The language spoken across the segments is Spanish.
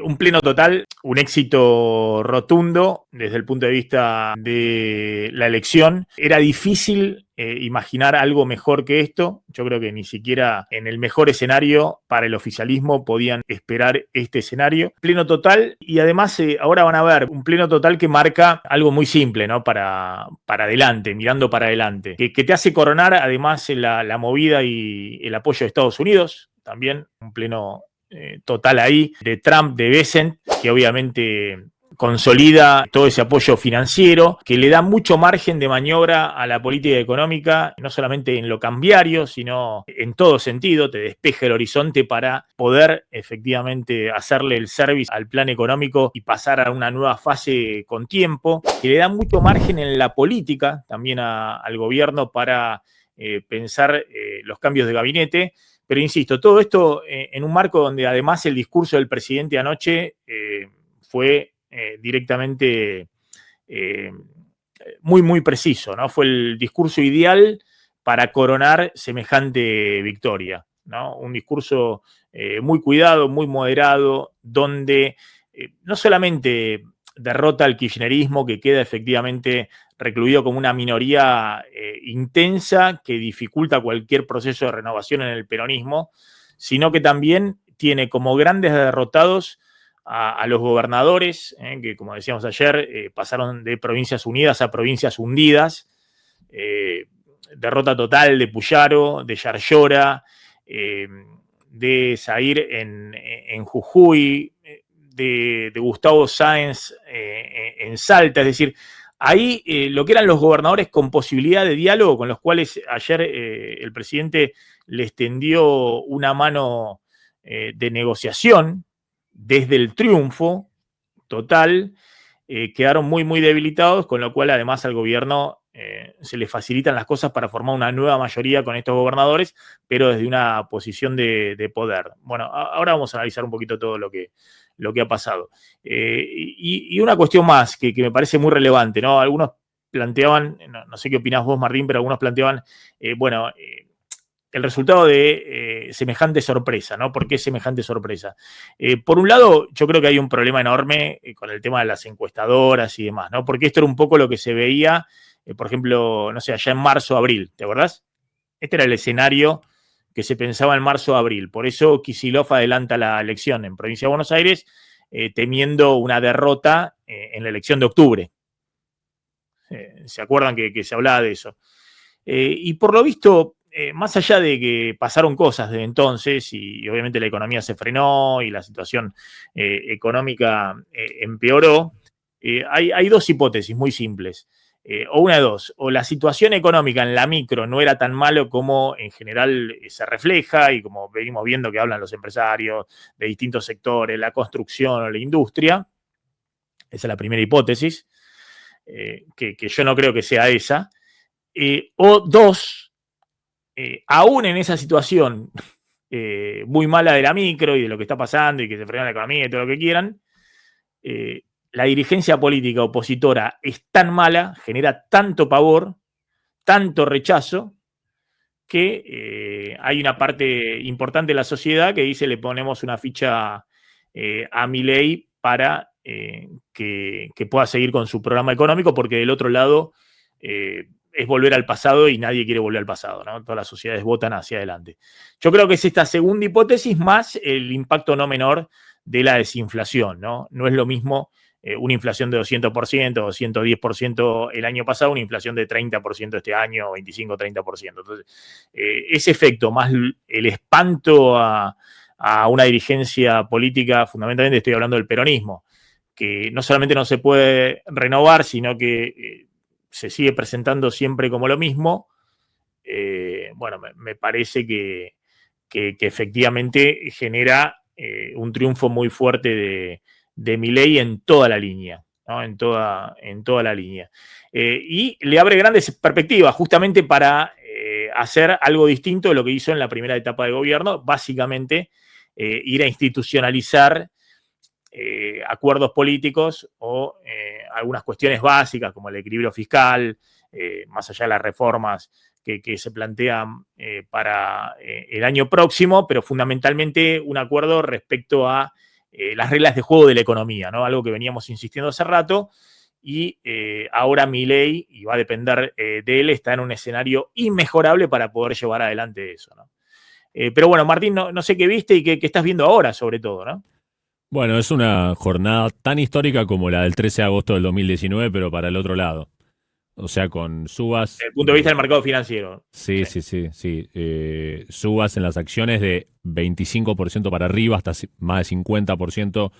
Un pleno total, un éxito rotundo desde el punto de vista de la elección. Era difícil imaginar algo mejor que esto. Yo creo que ni siquiera en el mejor escenario para el oficialismo podían esperar este escenario. Pleno total, y además ahora van a ver un pleno total que marca algo muy simple, ¿no? Para adelante, mirando para adelante. Que te hace coronar además la movida y el apoyo de Estados Unidos. También un pleno total ahí, de Trump, de Bessent, que obviamente consolida todo ese apoyo financiero, que le da mucho margen de maniobra a la política económica, no solamente en lo cambiario, sino en todo sentido, te despeja el horizonte para poder efectivamente hacerle el service al plan económico y pasar a una nueva fase con tiempo, que le da mucho margen en la política también al gobierno para pensar los cambios de gabinete. Pero insisto, todo esto en un marco donde además el discurso del presidente anoche fue directamente muy, muy preciso, ¿no? Fue el discurso ideal para coronar semejante victoria, ¿no? Un discurso muy cuidado, muy moderado, donde no solamente derrota al kirchnerismo, que queda efectivamente recluido como una minoría intensa que dificulta cualquier proceso de renovación en el peronismo, sino que también tiene como grandes derrotados a los gobernadores, que como decíamos ayer, pasaron de provincias unidas a provincias hundidas. Derrota total de Puyaro, de Yarlora, de Zahir en Jujuy, de Gustavo Sáenz en Salta. Es decir, ahí lo que eran los gobernadores con posibilidad de diálogo, con los cuales ayer el presidente les tendió una mano de negociación desde el triunfo total, quedaron muy, muy debilitados, con lo cual además al gobierno se le facilitan las cosas para formar una nueva mayoría con estos gobernadores, pero desde una posición de poder. Bueno, ahora vamos a analizar un poquito todo lo que ha pasado. Y una cuestión más que me parece muy relevante, ¿no? Algunos planteaban, no sé qué opinás vos, Martín, pero algunos planteaban, el resultado de semejante sorpresa, ¿no? ¿Por qué semejante sorpresa? Por un lado, yo creo que hay un problema enorme con el tema de las encuestadoras y demás, ¿no? Porque esto era un poco lo que se veía, por ejemplo, no sé, allá en marzo, abril, ¿te acordás? Este era el escenario que se pensaba en marzo, abril. Por eso Kicillof adelanta la elección en Provincia de Buenos Aires, temiendo una derrota en la elección de octubre. ¿Se acuerdan que se hablaba de eso? Y por lo visto, más allá de que pasaron cosas desde entonces y obviamente la economía se frenó y la situación económica empeoró, hay dos hipótesis muy simples. O una de dos, o la situación económica en la micro no era tan malo como en general se refleja y como venimos viendo que hablan los empresarios de distintos sectores, la construcción o la industria. Esa es la primera hipótesis, que yo no creo que sea esa. O dos, aún en esa situación muy mala de la micro y de lo que está pasando y que se frena la economía y todo lo que quieran, la dirigencia política opositora es tan mala, genera tanto pavor, tanto rechazo, que hay una parte importante de la sociedad que dice le ponemos una ficha a Milei para que pueda seguir con su programa económico, porque del otro lado es volver al pasado y nadie quiere volver al pasado, ¿no? Todas las sociedades votan hacia adelante. Yo creo que es esta segunda hipótesis más el impacto no menor de la desinflación, ¿no? No es lo mismo una inflación de 200% o 110% el año pasado, una inflación de 30% este año, 25-30%. Entonces, ese efecto más el espanto a una dirigencia política, fundamentalmente estoy hablando del peronismo, que no solamente no se puede renovar, sino que se sigue presentando siempre como lo mismo, bueno, me parece que efectivamente genera un triunfo muy fuerte de Milei en toda la línea, ¿no? En toda la línea. Y le abre grandes perspectivas justamente para hacer algo distinto de lo que hizo en la primera etapa de gobierno, básicamente ir a institucionalizar acuerdos políticos o algunas cuestiones básicas como el equilibrio fiscal, más allá de las reformas que se plantean para el año próximo, pero fundamentalmente un acuerdo respecto a las reglas de juego de la economía, ¿no? Algo que veníamos insistiendo hace rato. Y ahora Milei, y va a depender de él, está en un escenario inmejorable para poder llevar adelante eso, ¿no? Pero bueno, Martín, no sé qué viste y qué estás viendo ahora, sobre todo, ¿no? Bueno, es una jornada tan histórica como la del 13 de agosto del 2019, pero para el otro lado. O sea, con subas Desde el punto de vista del mercado financiero. sí, Sí. sí, sí, sí. Subas en las acciones de 25% para arriba, hasta más de 50%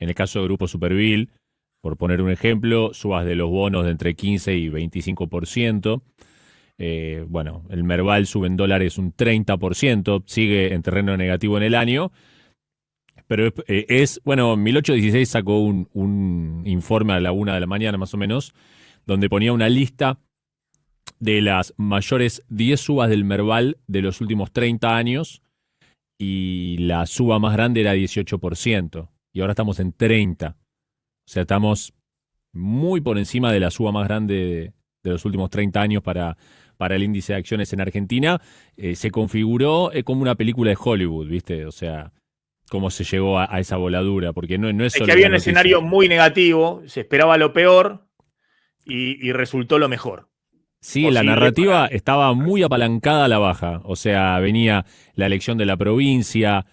en el caso de Grupo Superville. Por poner un ejemplo, subas de los bonos de entre 15 y 25%. Bueno, el Merval sube en dólares un 30%, sigue en terreno negativo en el año. Pero bueno, 1816 sacó un informe a la 1 de la mañana más o menos, donde ponía una lista de las mayores 10 subas del Merval de los últimos 30 años y la suba más grande era 18% y ahora estamos en 30%. O sea, estamos muy por encima de la suba más grande de los últimos 30 años para el índice de acciones en Argentina. Se configuró como una película de Hollywood, ¿viste? O sea, cómo se llegó a esa voladura, porque no es Es que solo había la un noticia. escenario muy negativo, se esperaba lo peor y resultó lo mejor Sí, la posible narrativa para... estaba muy apalancada a la baja. O sea, venía la elección de la provincia.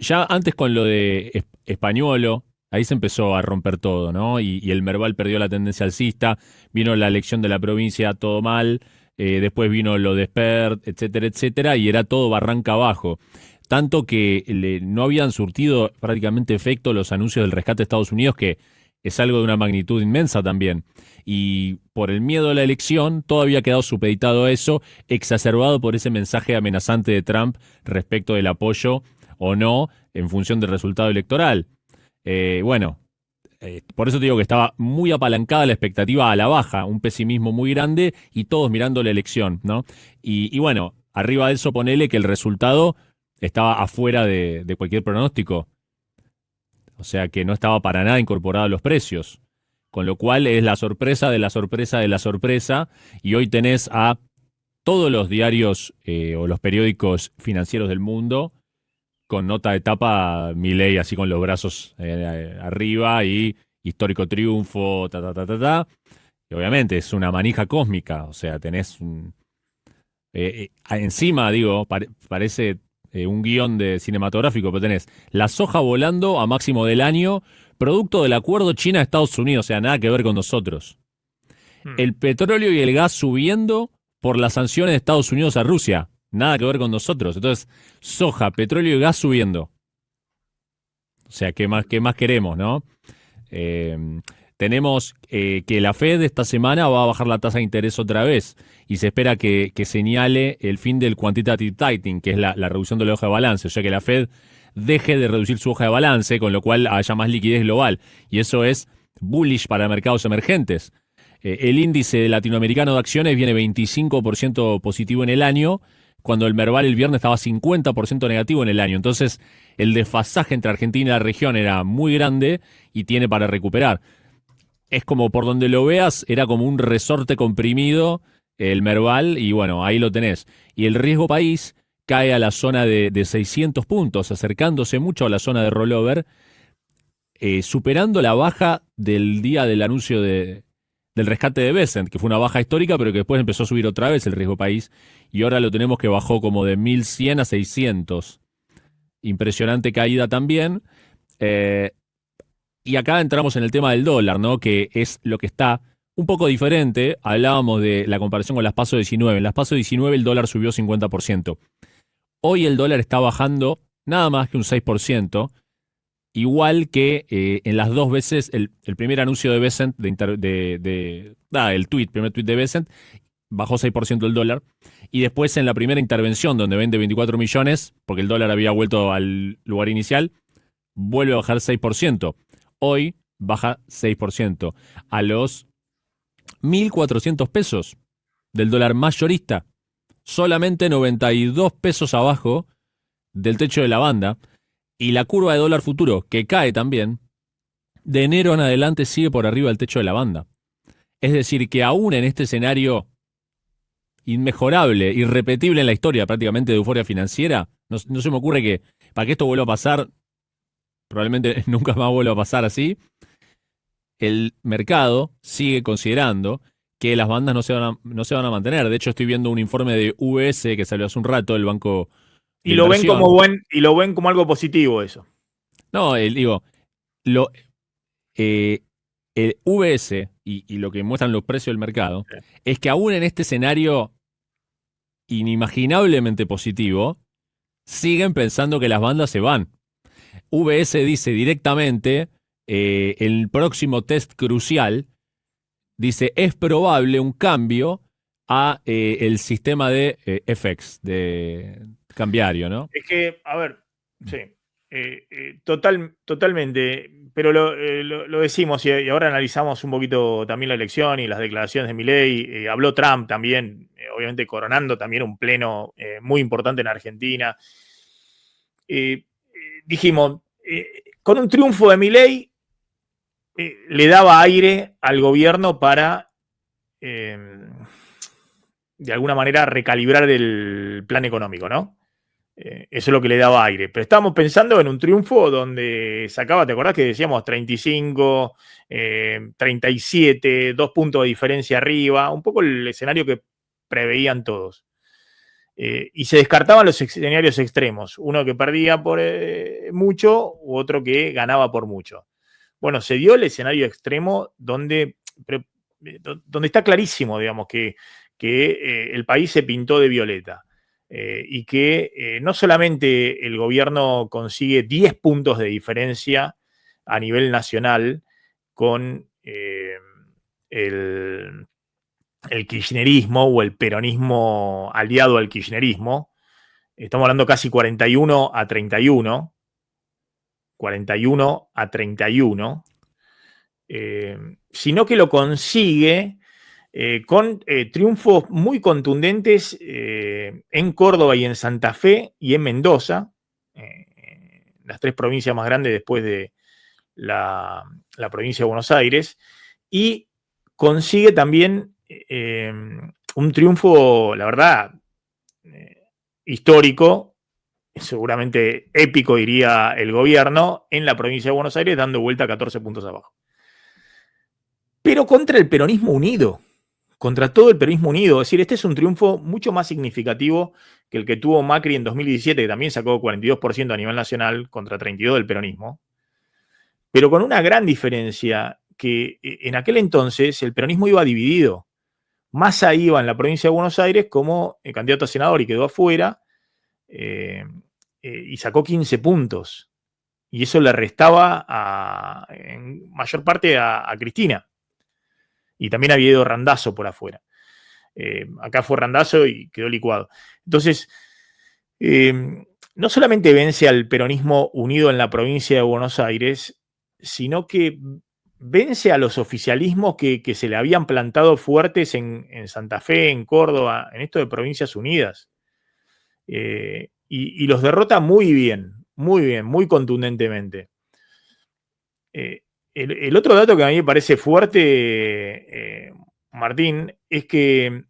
Ya antes con lo de Españolo, ahí se empezó a romper todo, ¿no? Y el Merval perdió la tendencia alcista. Vino la elección de la provincia, todo mal. Después vino lo de Spert, etcétera, etcétera. Y era todo barranca abajo. Tanto que no habían surtido prácticamente efecto los anuncios del rescate de Estados Unidos, que es algo de una magnitud inmensa también. Y por el miedo a la elección, todo había quedado supeditado a eso, exacerbado por ese mensaje amenazante de Trump respecto del apoyo o no en función del resultado electoral. Bueno, por eso te digo que estaba muy apalancada la expectativa a la baja, un pesimismo muy grande y todos mirando la elección, ¿no? Y bueno, arriba de eso ponele que el resultado estaba afuera de cualquier pronóstico, o sea que no estaba para nada incorporado a los precios. Con lo cual es la sorpresa de la sorpresa de la sorpresa. Y hoy tenés a todos los diarios o los periódicos financieros del mundo con nota de tapa Milei así con los brazos arriba y histórico triunfo, ta, ta, ta, ta, ta. Y obviamente es una manija cósmica. O sea, tenés encima, digo, parece un guión de cinematográfico, pero tenés la soja volando a máximo del año, producto del acuerdo China-Estados Unidos, o sea, nada que ver con nosotros. Hmm. El petróleo y el gas subiendo por las sanciones de Estados Unidos a Rusia, nada que ver con nosotros. Entonces, soja, petróleo y gas subiendo. O sea, qué más queremos, no? Eh, Tenemos que la Fed esta semana va a bajar la tasa de interés otra vez y se espera que señale el fin del quantitative tightening, que es la reducción de la hoja de balance, o sea que la Fed deje de reducir su hoja de balance, con lo cual haya más liquidez global. Y eso es bullish para mercados emergentes. El índice latinoamericano de acciones viene 25% positivo en el año, cuando el Merval el viernes estaba 50% negativo en el año. Entonces, el desfasaje entre Argentina y la región era muy grande y tiene para recuperar. Es como por donde lo veas, era como un resorte comprimido el Merval y bueno, ahí lo tenés. Y el riesgo país cae a la zona de 600 puntos, acercándose mucho a la zona de rollover, superando la baja del día del anuncio del rescate de Besant, que fue una baja histórica, pero que después empezó a subir otra vez el riesgo país y ahora lo tenemos que bajó como de 1100 a 600. Impresionante caída también. Eh, y acá entramos en el tema del dólar, ¿no? Que es lo que está un poco diferente. Hablábamos de la comparación con las PASO 19. En las PASO 19 el dólar subió 50%. Hoy el dólar está bajando nada más que un 6%, igual que en las dos veces, el primer anuncio de Besant, primer tweet de Besant, bajó 6% el dólar. Y después en la primera intervención, donde vende 24 millones, porque el dólar había vuelto al lugar inicial, vuelve a bajar 6%. Hoy baja 6% a los 1.400 pesos del dólar mayorista, solamente 92 pesos abajo del techo de la banda. Y la curva de dólar futuro, que cae también, de enero en adelante sigue por arriba del techo de la banda. Es decir, que aún en este escenario inmejorable, irrepetible en la historia prácticamente de euforia financiera, no se me ocurre que para que esto vuelva a pasar probablemente nunca más vuelva a pasar así, el mercado sigue considerando que las bandas no se van a mantener. De hecho, estoy viendo un informe de UBS que salió hace un rato, el banco de Y lo ven como inversión. y lo ven como algo positivo eso. No, digo, lo, el VS y lo que muestran los precios del mercado Sí. es que aún en este escenario inimaginablemente positivo, siguen pensando que las bandas se van. VS dice directamente, el próximo test crucial, dice, es probable un cambio a el sistema de FX, de cambiario, ¿no? Es que, a ver, sí, totalmente, pero lo decimos y ahora analizamos un poquito también la elección y las declaraciones de Milei. Habló Trump también, obviamente coronando también un pleno muy importante en Argentina. Dijimos, con un triunfo de Milei le daba aire al gobierno para, de alguna manera, recalibrar el plan económico, ¿no? Eso es lo que le daba aire. Pero estábamos pensando en un triunfo donde sacaba, ¿te acordás que decíamos 35, 37, 2 puntos de diferencia arriba? Un poco el escenario que preveían todos. Y se descartaban los escenarios extremos. Uno que perdía por mucho u otro que ganaba por mucho. Bueno, se dio el escenario extremo donde está clarísimo, digamos, que el país se pintó de violeta. Y que no solamente el gobierno consigue 10 puntos de diferencia a nivel nacional con el kirchnerismo o el peronismo aliado al kirchnerismo. Estamos hablando casi 41 a 31. 41 a 31. Sino que lo consigue con triunfos muy contundentes en Córdoba y en Santa Fe y en Mendoza, las 3 provincias más grandes después de la provincia de Buenos Aires, y consigue también un triunfo, la verdad, histórico, seguramente épico, diría el gobierno, en la provincia de Buenos Aires, dando vuelta 14 puntos abajo. Pero contra el peronismo unido. Contra todo el peronismo unido. Es decir, este es un triunfo mucho más significativo que el que tuvo Macri en 2017, que también sacó 42% a nivel nacional contra 32% del peronismo. Pero con una gran diferencia, que en aquel entonces el peronismo iba dividido. Massa iba en la provincia de Buenos Aires como candidato a senador y quedó afuera, y sacó 15 puntos. Y eso le restaba en mayor parte a Cristina. Y también había ido Randazzo por afuera. Acá fue Randazzo y quedó licuado. Entonces, no solamente vence al peronismo unido en la provincia de Buenos Aires, sino que vence a los oficialismos que se le habían plantado fuertes en Santa Fe, en Córdoba, en esto de Provincias Unidas. Y los derrota muy bien, muy contundentemente. El otro dato que a mí me parece fuerte, Martín, es que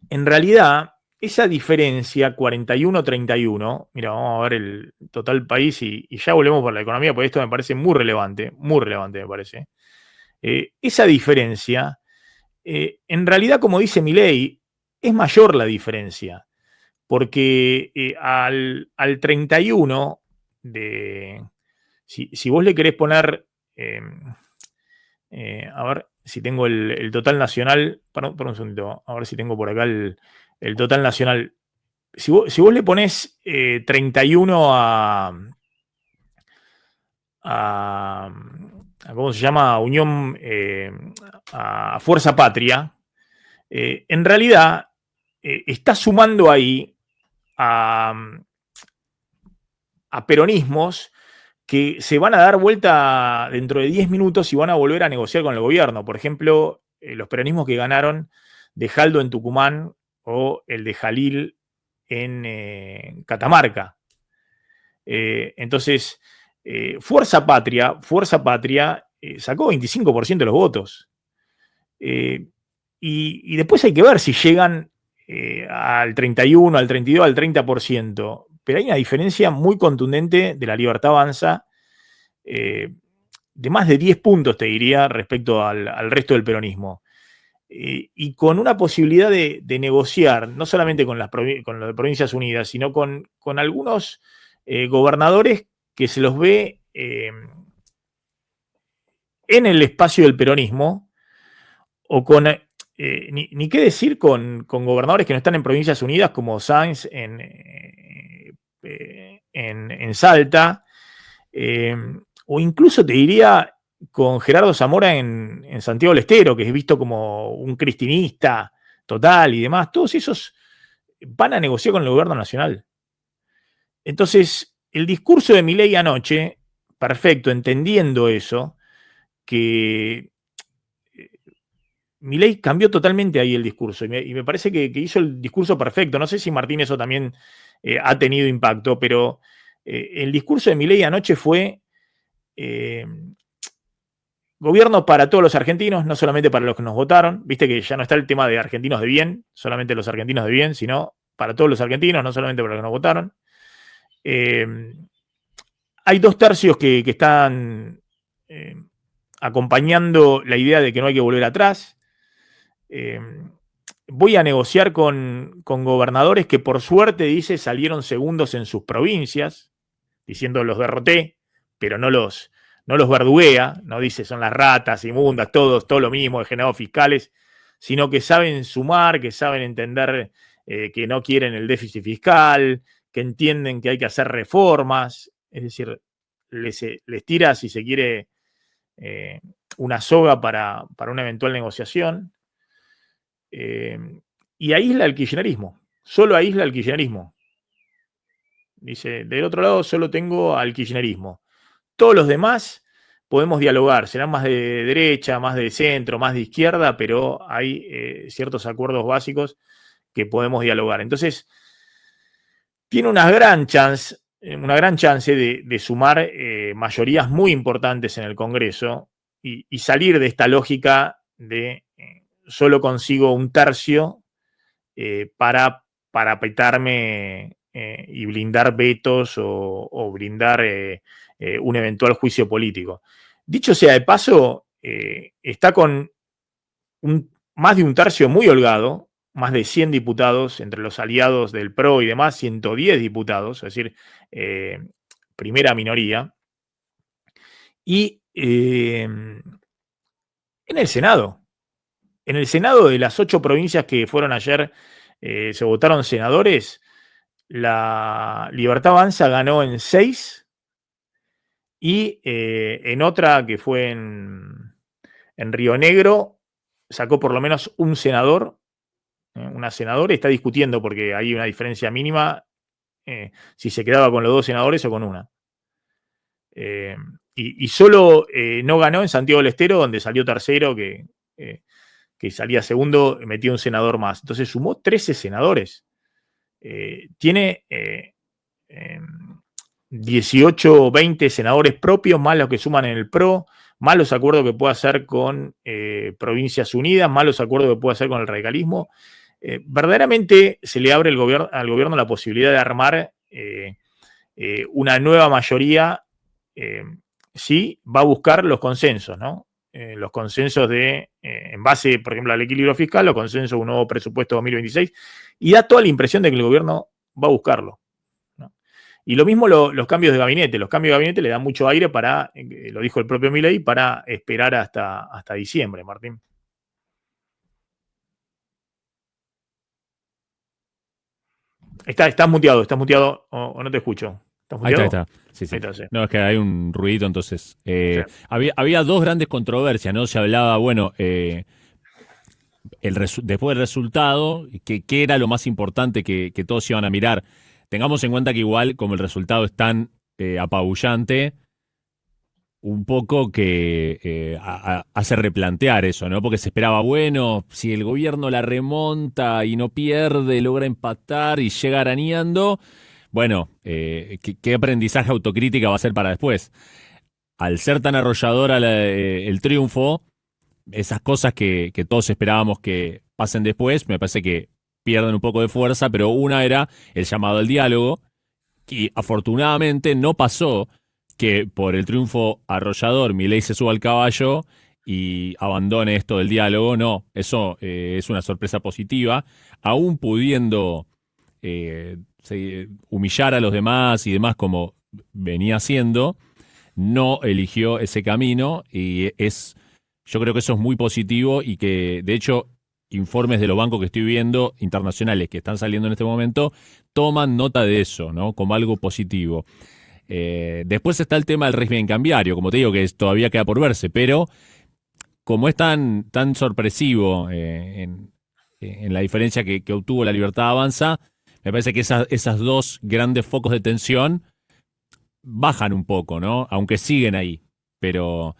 en realidad esa diferencia 41-31, mira, vamos a ver el total país y ya volvemos por la economía, porque esto me parece muy relevante me parece. Esa diferencia, en realidad, como dice Milei, es mayor la diferencia, porque al 31 si vos le querés poner, a ver si tengo el total nacional, para un segundito, a ver si tengo por acá el total nacional. Si vos le ponés 31 ¿cómo se llama? Unión, a Fuerza Patria, en realidad está sumando ahí a peronismos que se van a dar vuelta dentro de 10 minutos y van a volver a negociar con el gobierno. Por ejemplo, los peronismos que ganaron de Jaldo en Tucumán o el de Jalil en Catamarca. Entonces, Fuerza Patria sacó 25% de los votos. Y después hay que ver si llegan al 31, al 32, al 30%. Pero hay una diferencia muy contundente de La Libertad Avanza de más de 10 puntos, te diría, respecto al resto del peronismo. Y con una posibilidad de negociar, no solamente con las Provincias Unidas, sino con algunos gobernadores que se los ve en el espacio del peronismo, o con, ni qué decir con gobernadores que no están en Provincias Unidas, como Sáenz en Salta, o incluso te diría con Gerardo Zamora en Santiago del Estero, que es visto como un cristinista total y demás. Todos esos van a negociar con el gobierno nacional. Entonces, el discurso de Milei anoche, perfecto, entendiendo eso, que Milei cambió totalmente ahí el discurso, y me parece que hizo el discurso perfecto. No sé si Martín eso también ha tenido impacto, pero el discurso de Milei anoche fue gobierno para todos los argentinos, no solamente para los que nos votaron. Viste que ya no está el tema de argentinos de bien, solamente los argentinos de bien, sino para todos los argentinos, no solamente para los que nos votaron. Hay 2/3 que están acompañando la idea de que no hay que volver atrás. Voy a negociar con gobernadores que por suerte, dice, salieron segundos en sus provincias, diciendo los derroté, pero no los verduguea, no dice son las ratas inmundas, todo lo mismo, degenerados fiscales, sino que saben sumar, que saben entender que no quieren el déficit fiscal, que entienden que hay que hacer reformas, es decir, les tira, si se quiere, una soga para una eventual negociación, y aísla el kirchnerismo, solo aísla el kirchnerismo. Dice, del otro lado solo tengo al kirchnerismo. Todos los demás podemos dialogar, serán más de derecha, más de centro, más de izquierda, pero hay ciertos acuerdos básicos que podemos dialogar. Entonces, tiene una gran chance de sumar mayorías muy importantes en el Congreso y salir de esta lógica de solo consigo 1/3 para parapetarme y blindar vetos o blindar un eventual juicio político. Dicho sea de paso, está con más de 1/3 muy holgado, más de 100 diputados entre los aliados del PRO y demás, 110 diputados, es decir, primera minoría. Y en el Senado de las 8 provincias que fueron ayer, se votaron senadores, la Libertad Avanza ganó en 6, y en otra que fue en Río Negro sacó por lo menos un senador, una senadora, está discutiendo porque hay una diferencia mínima si se quedaba con los 2 senadores o con una. Y solo no ganó en Santiago del Estero, donde salió tercero, que salía segundo, metió un senador más. Entonces sumó 13 senadores. Tiene 18 o 20 senadores propios, más los que suman en el PRO, más los acuerdos que puede hacer con Provincias Unidas, más los acuerdos que puede hacer con el radicalismo. Verdaderamente se le abre al gobierno la posibilidad de armar una nueva mayoría, si va a buscar los consensos, ¿no? Los consensos en base, por ejemplo, al equilibrio fiscal, los consensos de un nuevo presupuesto 2026, y da toda la impresión de que el gobierno va a buscarlo, ¿no? Y lo mismo los cambios de gabinete. Los cambios de gabinete le dan mucho aire para, lo dijo el propio Milei, para esperar hasta diciembre, Martín. Estás muteado o no te escucho. Ahí está. Sí. Ahí está, sí. No, es que hay un ruidito, entonces. Sí. Había 2 grandes controversias, ¿no? Se hablaba, bueno, después del resultado, ¿qué era lo más importante que todos iban a mirar? Tengamos en cuenta que igual, como el resultado es tan apabullante, un poco que hace replantear eso, ¿no? Porque se esperaba, bueno, si el gobierno la remonta y no pierde, logra empatar y llega arañando, bueno, ¿qué aprendizaje autocrítica va a ser para después? Al ser tan arrolladora el triunfo, esas cosas que todos esperábamos que pasen después, me parece que pierden un poco de fuerza, pero una era el llamado al diálogo, y afortunadamente no pasó, que por el triunfo arrollador Milei se suba al caballo y abandone esto del diálogo. No, eso es una sorpresa positiva, aún pudiendo humillar a los demás y demás como venía haciendo, no eligió ese camino y yo creo que eso es muy positivo y que de hecho informes de los bancos que estoy viendo internacionales que están saliendo en este momento toman nota de eso, ¿no? Como algo positivo. Después está el tema del régimen cambiario, como te digo, que todavía queda por verse, pero como es tan sorpresivo en la diferencia que obtuvo la Libertad Avanza, me parece que esas dos grandes focos de tensión bajan un poco, ¿no? Aunque siguen ahí, pero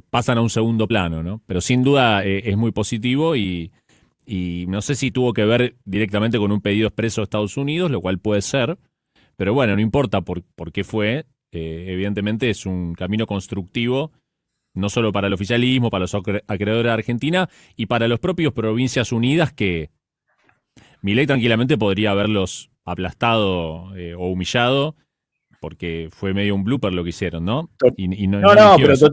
pasan a un segundo plano, ¿no? Pero sin duda es muy positivo y no sé si tuvo que ver directamente con un pedido expreso de Estados Unidos, lo cual puede ser, pero bueno, no importa por qué fue, evidentemente es un camino constructivo, no solo para el oficialismo, para los acreedores de Argentina y para los propios Provincias Unidas que Milei tranquilamente podría haberlos aplastado o humillado porque fue medio un blooper lo que hicieron, ¿no? Y no, No, no no, eligió pero eso.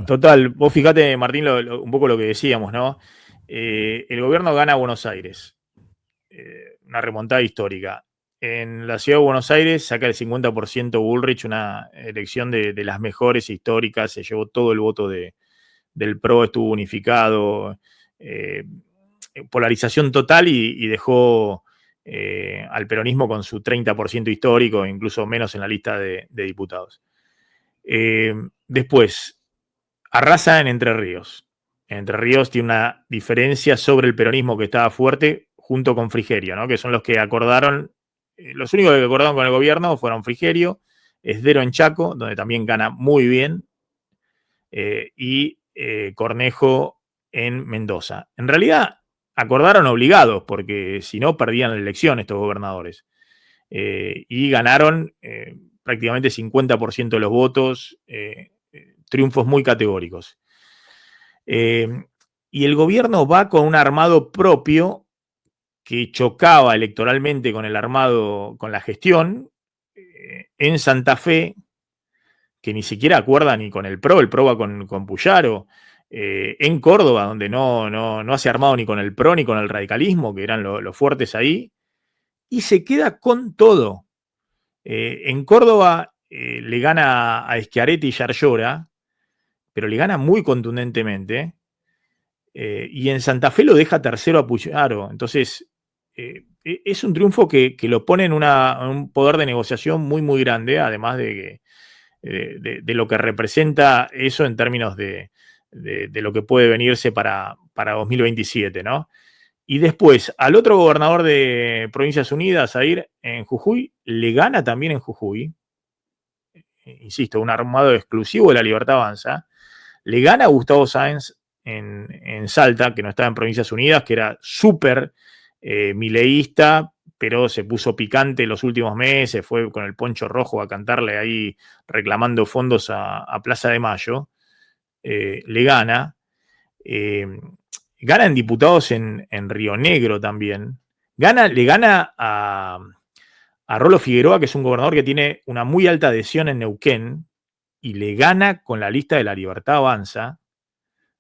total. Vos fijate, Martín, un poco lo que decíamos, ¿no? El gobierno gana Buenos Aires, una remontada histórica. En la ciudad de Buenos Aires saca el 50% Bullrich, una elección de las mejores históricas, se llevó todo el voto del PRO, estuvo unificado, polarización total y dejó al peronismo con su 30% histórico, incluso menos en la lista de diputados. Después, arrasa en Entre Ríos. En Entre Ríos tiene una diferencia sobre el peronismo que estaba fuerte junto con Frigerio, ¿no? Que son los que acordaron, los únicos que acordaron con el gobierno fueron Frigerio, Esdero en Chaco, donde también gana muy bien, y Cornejo en Mendoza. En realidad, acordaron obligados, porque si no, perdían la elección estos gobernadores. Y ganaron prácticamente 50% de los votos, triunfos muy categóricos. Y el gobierno va con un armado propio que chocaba electoralmente con el armado, con la gestión, en Santa Fe, que ni siquiera acuerda ni con el PRO va con Puyaro, en Córdoba, donde no hace armado ni con el PRO ni con el radicalismo, que eran los fuertes ahí, y se queda con todo. En Córdoba le gana a Schiaretti y Yarlora, pero le gana muy contundentemente, y en Santa Fe lo deja tercero a Puyaro. Entonces, es un triunfo que lo pone en un poder de negociación muy, muy grande, además de lo que representa eso en términos de lo que puede venirse para 2027, ¿no? Y después, al otro gobernador de Provincias Unidas, a ir en Jujuy, le gana también en Jujuy, insisto, un armado exclusivo de la Libertad Avanza, le gana a Gustavo Sáenz en Salta, que no estaba en Provincias Unidas, que era súper mileísta, pero se puso picante los últimos meses, fue con el poncho rojo a cantarle ahí reclamando fondos a Plaza de Mayo, le gana. Gana en diputados en Río Negro también. Le gana a Rolo Figueroa, que es un gobernador que tiene una muy alta adhesión en Neuquén, y le gana con la lista de la Libertad Avanza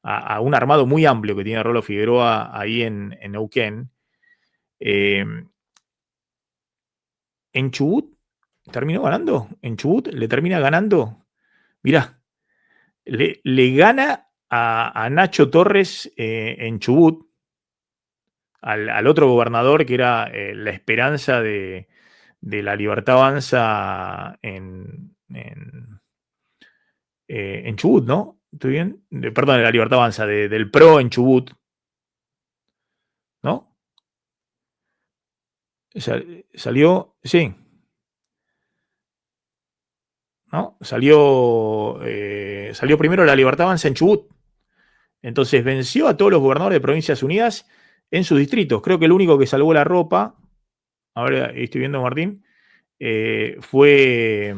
a un armado muy amplio que tiene Rolo Figueroa ahí en Neuquén. En Chubut terminó ganando. En Chubut le termina ganando. Mirá, le gana a Nacho Torres en Chubut, al otro gobernador que era la esperanza de la Libertad Avanza en Chubut, ¿no? ¿Estoy bien? Perdón, de la Libertad Avanza, del PRO en Chubut, ¿no? Salió, sí, ¿no? Salió primero la Libertad Avanza en Chubut. Entonces venció a todos los gobernadores de Provincias Unidas en sus distritos. Creo que el único que salvó la ropa, ahora estoy viendo a Martín, fue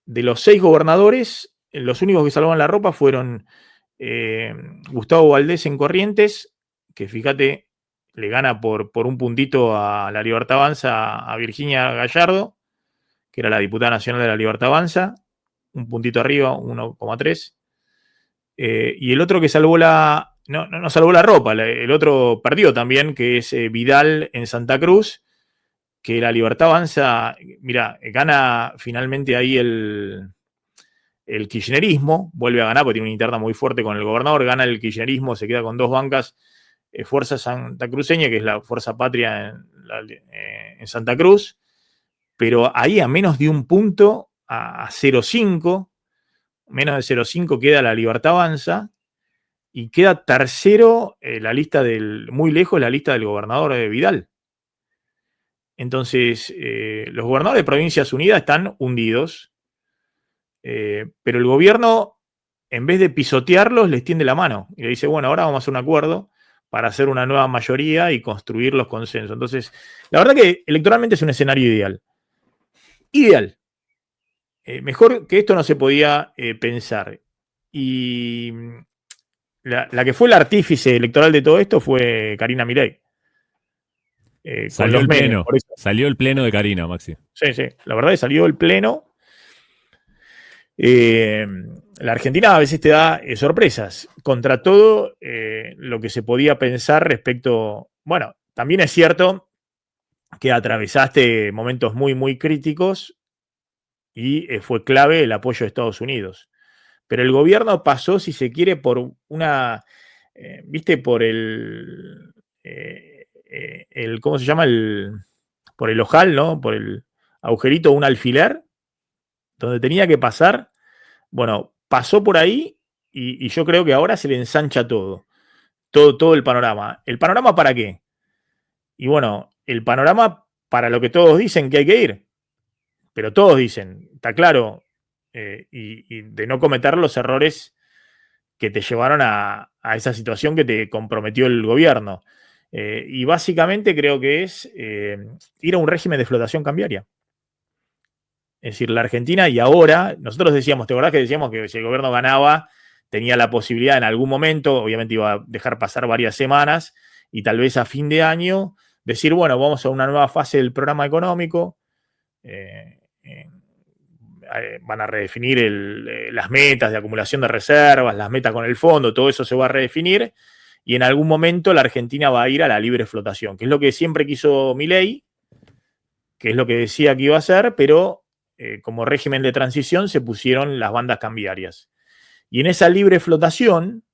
de los 6 gobernadores, los únicos que salvaron la ropa fueron Gustavo Valdés en Corrientes, que fíjate, le gana por un puntito a la Libertad Avanza a Virginia Gallardo, que era la diputada nacional de la Libertad Avanza, un puntito arriba, 1,3. Y el otro que salvó no salvó la ropa, el otro perdió también, que es Vidal en Santa Cruz, que la Libertad Avanza, mira, gana finalmente ahí el kirchnerismo, vuelve a ganar porque tiene una interna muy fuerte con el gobernador, gana el kirchnerismo, se queda con 2 bancas, Fuerza Santacruceña, que es la Fuerza Patria en Santa Cruz, pero ahí a menos de un punto, a 0,5, menos de 0,5 queda la Libertad Avanza, y queda tercero muy lejos la lista del gobernador Vidal. Entonces, los gobernadores de Provincias Unidas están hundidos, pero el gobierno, en vez de pisotearlos, les tiende la mano y le dice, bueno, ahora vamos a hacer un acuerdo para hacer una nueva mayoría y construir los consensos. Entonces, la verdad que electoralmente es un escenario ideal. Ideal. Mejor que esto no se podía pensar. Y la que fue el artífice electoral de todo esto fue Karina Milei. Con los memes, por eso. Salió el pleno de Karina, Maxi. Sí, la verdad es que salió el pleno. La Argentina a veces te da sorpresas. Contra todo lo que se podía pensar respecto... Bueno, también es cierto que atravesaste momentos muy, muy críticos y fue clave el apoyo de Estados Unidos. Pero el gobierno pasó, si se quiere, por una... ¿viste? Por ¿cómo se llama? Por el ojal, ¿no? Por el agujerito, un alfiler, donde tenía que pasar. Bueno, pasó por ahí y yo creo que ahora se le ensancha todo el panorama. ¿El panorama para qué? Y bueno, el panorama para lo que todos dicen que hay que ir. Pero todos dicen, está claro, y de no cometer los errores que te llevaron a esa situación que te comprometió el gobierno. Y básicamente creo que es ir a un régimen de flotación cambiaria. Es decir, la Argentina y ahora, nosotros decíamos, ¿te acordás que decíamos que si el gobierno ganaba, tenía la posibilidad en algún momento, obviamente iba a dejar pasar varias semanas, y tal vez a fin de año, decir, bueno, vamos a una nueva fase del programa económico, van a redefinir las metas de acumulación de reservas, las metas con el fondo, todo eso se va a redefinir, y en algún momento la Argentina va a ir a la libre flotación, que es lo que siempre quiso Milei, que es lo que decía que iba a hacer, pero como régimen de transición se pusieron las bandas cambiarias. Y en esa libre flotación,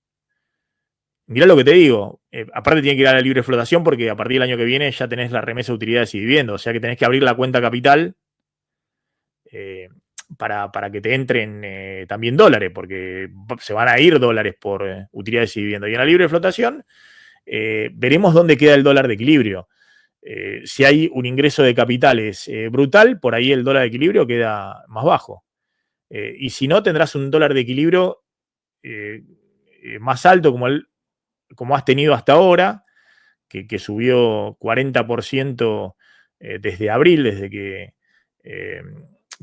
mirá lo que te digo, aparte tiene que ir a la libre flotación porque a partir del año que viene ya tenés la remesa de utilidades y dividendos, o sea que tenés que abrir la cuenta capital para que te entren también dólares, porque se van a ir dólares por utilidades y dividendos. Y en la libre flotación veremos dónde queda el dólar de equilibrio. Si hay un ingreso de capitales brutal, por ahí el dólar de equilibrio queda más bajo. Y si no, tendrás un dólar de equilibrio más alto como has tenido hasta ahora, que subió 40% desde abril, desde que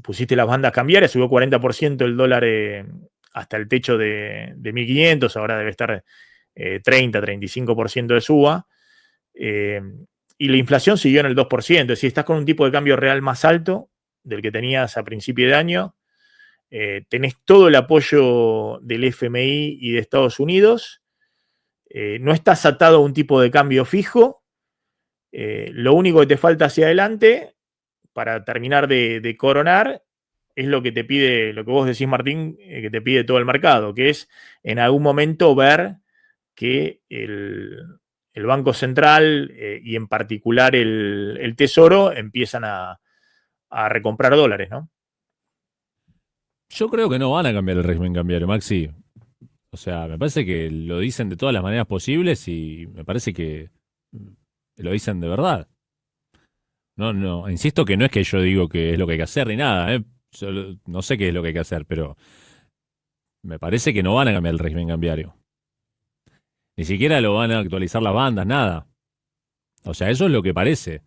pusiste las bandas cambiarias, subió 40% el dólar hasta el techo de 1.500, ahora debe estar 30-35% de suba. Y la inflación siguió en el 2%, es decir, estás con un tipo de cambio real más alto del que tenías a principio de año, tenés todo el apoyo del FMI y de Estados Unidos, no estás atado a un tipo de cambio fijo, lo único que te falta hacia adelante, para terminar de coronar, es lo que te pide, lo que vos decís, Martín, que te pide todo el mercado, que es en algún momento ver que el Banco Central y en particular el Tesoro empiezan a recomprar dólares, ¿no? Yo creo que no van a cambiar el régimen cambiario, Maxi. O sea, me parece que lo dicen de todas las maneras posibles y me parece que lo dicen de verdad. No, insisto que no es que yo digo que es lo que hay que hacer ni nada, ¿eh? Yo no sé qué es lo que hay que hacer, pero me parece que no van a cambiar el régimen cambiario. Ni siquiera lo van a actualizar las bandas, nada. O sea, eso es lo que parece.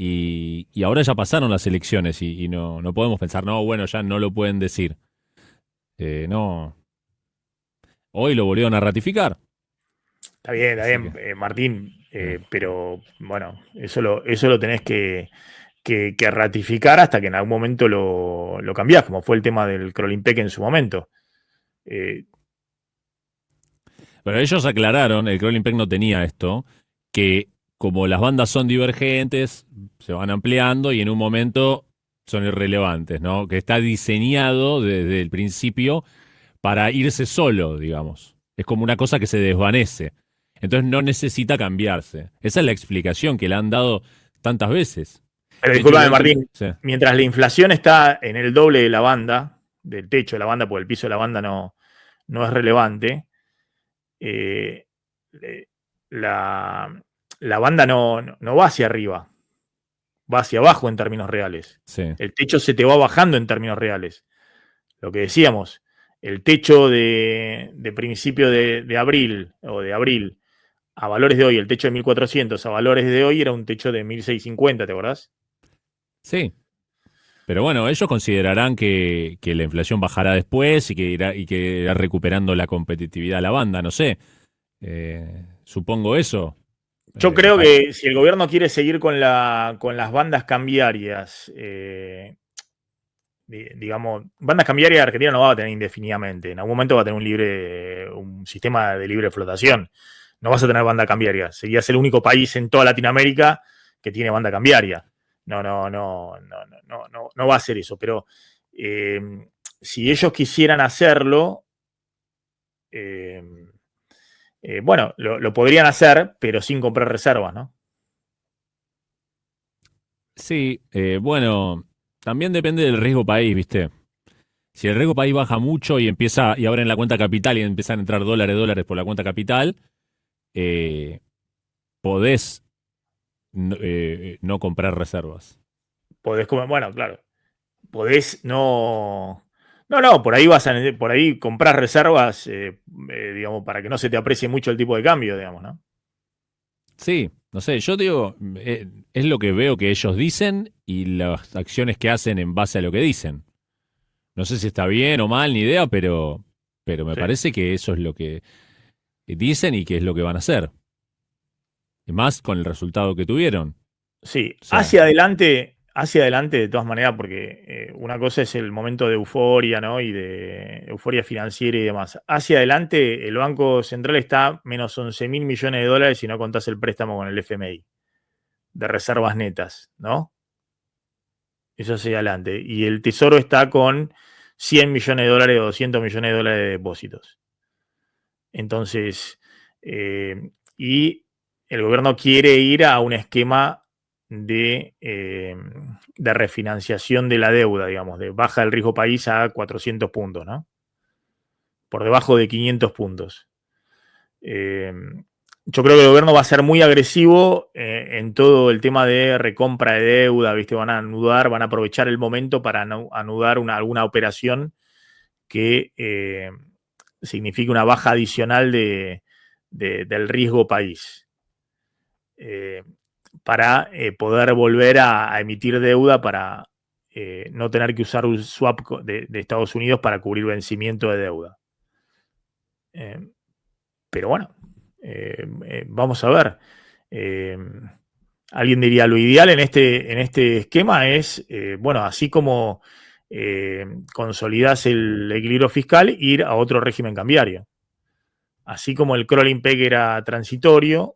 Y ahora ya pasaron las elecciones y no podemos pensar, no, bueno, ya no lo pueden decir. No. Hoy lo volvieron a ratificar. Está bien, Martín, pero bueno, eso lo tenés que que ratificar hasta que en algún momento lo cambiás, como fue el tema del Krolimpek en su momento. Pero ellos aclararon, el Crawling Pack no tenía esto, que como las bandas son divergentes, se van ampliando y en un momento son irrelevantes, ¿no? Que está diseñado desde el principio para irse solo, digamos. Es como una cosa que se desvanece. Entonces no necesita cambiarse. Esa es la explicación que le han dado tantas veces. Pero De hecho, discúlpame, igual Martín, sí. mientras la inflación está en el doble de la banda, del techo de la banda, porque el piso de la banda no es relevante, eh, la, la banda no va hacia arriba, va hacia abajo en términos reales. Sí. El techo se te va bajando en términos reales. Lo que decíamos, el techo de principio de abril o de abril a valores de hoy, el techo de 1400 a valores de hoy era un techo de 1650, ¿te acordás? Sí. Pero bueno, ellos considerarán que la inflación bajará después y que irá recuperando la competitividad a la banda, no sé. Supongo eso. Yo creo que si el gobierno quiere seguir con las bandas cambiarias, digamos, bandas cambiarias Argentina no va a tener indefinidamente. En algún momento va a tener un sistema de libre flotación. No vas a tener banda cambiaria. Serías el único país en toda Latinoamérica que tiene banda cambiaria. No va a ser eso. Pero si ellos quisieran hacerlo, bueno, lo podrían hacer, pero sin comprar reservas, ¿no? Sí, bueno, también depende del riesgo país, ¿viste? Si el riesgo país baja mucho y abren la cuenta capital y empiezan a entrar dólares por la cuenta capital, eh, podés no comprar reservas. Podés comer, bueno, claro. Podés no. No, por ahí comprar reservas, digamos, para que no se te aprecie mucho el tipo de cambio, digamos, ¿no? Sí, no sé, yo digo, es lo que veo que ellos dicen y las acciones que hacen en base a lo que dicen. No sé si está bien o mal, ni idea, pero me Sí. parece que eso es lo que dicen y que es lo que van a hacer. Y más con el resultado que tuvieron. Sí, O sea, hacia adelante de todas maneras, porque una cosa es el momento de euforia, ¿no? Y de euforia financiera y demás. Hacia adelante, el Banco Central está menos 11.000 millones de dólares si no contás el préstamo con el FMI, de reservas netas, ¿no? Eso hacia adelante. Y el Tesoro está con 100 millones de dólares o 200 millones de dólares de depósitos. Entonces, y el gobierno quiere ir a un esquema de refinanciación de la deuda, digamos, de baja del riesgo país a 400 puntos, ¿no? Por debajo de 500 puntos. Yo creo que el gobierno va a ser muy agresivo en todo el tema de recompra de deuda, ¿viste? Van a aprovechar el momento para anudar alguna operación que signifique una baja adicional del riesgo país. Para poder volver a emitir deuda para no tener que usar un swap de Estados Unidos para cubrir vencimiento de deuda. Pero bueno, vamos a ver. Alguien diría, lo ideal en este esquema es, bueno, así como consolidás el equilibrio fiscal, ir a otro régimen cambiario. Así como el crawling peg era transitorio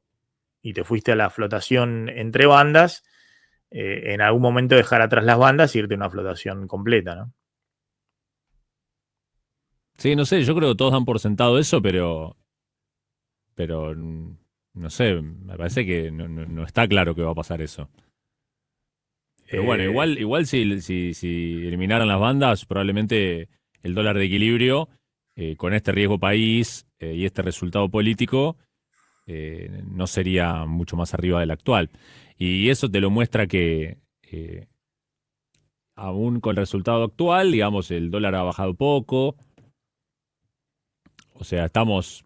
y te fuiste a la flotación entre bandas, en algún momento dejar atrás las bandas y irte a una flotación completa, ¿no? sí, no sé, yo creo que todos dan por sentado eso, pero no sé, me parece que no está claro que va a pasar eso. Pero bueno, Eh, igual si eliminaran las bandas, probablemente el dólar de equilibrio, con este riesgo país y este resultado político, no sería mucho más arriba del actual. Y eso te lo muestra que aún con el resultado actual, digamos, el dólar ha bajado poco. O sea, estamos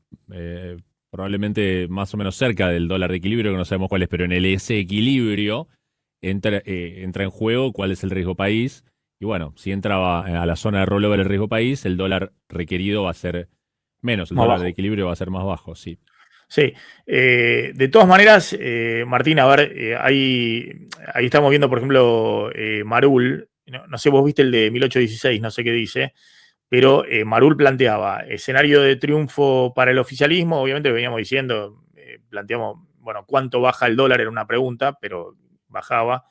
probablemente más o menos cerca del dólar de equilibrio, que no sabemos cuál es, pero en ese equilibrio entra en juego cuál es el riesgo país. Y bueno, si entra a la zona de rollover el riesgo país, el dólar requerido va a ser menos, el más dólar de bajo. equilibrio va a ser más bajo, sí. Sí, de todas maneras, Martín, a ver, ahí estamos viendo, por ejemplo, Marul, no sé, vos viste el de 1816, no sé qué dice, pero Marul planteaba escenario de triunfo para el oficialismo, obviamente veníamos diciendo, planteamos, bueno, ¿cuánto baja el dólar? Era una pregunta, pero bajaba,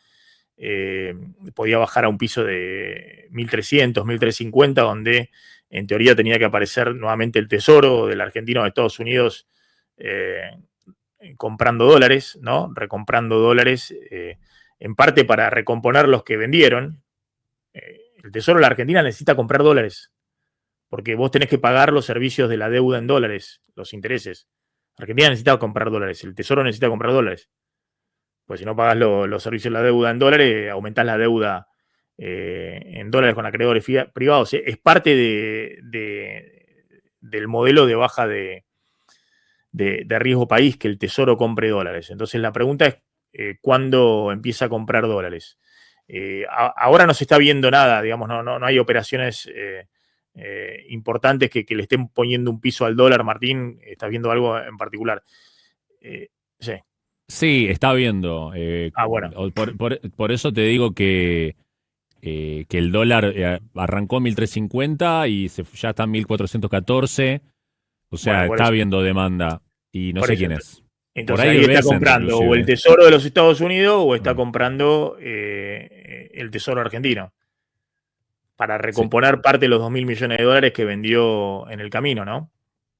podía bajar a un piso de 1.300, 1.350, donde en teoría tenía que aparecer nuevamente el tesoro del argentino de Estados Unidos, eh, comprando dólares, ¿no? Recomprando dólares, en parte para recomponer los que vendieron. El Tesoro de la Argentina necesita comprar dólares, porque vos tenés que pagar los servicios de la deuda en dólares, los intereses. Argentina necesita comprar dólares, el Tesoro necesita comprar dólares. Pues si no pagas los servicios de la deuda en dólares, aumentás la deuda en dólares con acreedores privados. Es parte del modelo de baja de riesgo país que el Tesoro compre dólares. Entonces la pregunta es, ¿cuándo empieza a comprar dólares? Ahora no se está viendo nada, digamos, no hay operaciones importantes que le estén poniendo un piso al dólar. Martín, ¿estás viendo algo en particular? Sí. Sí, está viendo. Bueno. Por eso te digo que el dólar arrancó 1.350 y ya está en 1.414. O sea, Bueno, por está eso. viendo demanda y no Por sé eso. quién es. Por Entonces ahí ahí está Besant, comprando o el inclusive. Tesoro de los Estados Unidos o está Mm. comprando el Tesoro argentino para Sí. recomponer parte de los 2.000 millones de dólares que vendió en el camino, ¿no?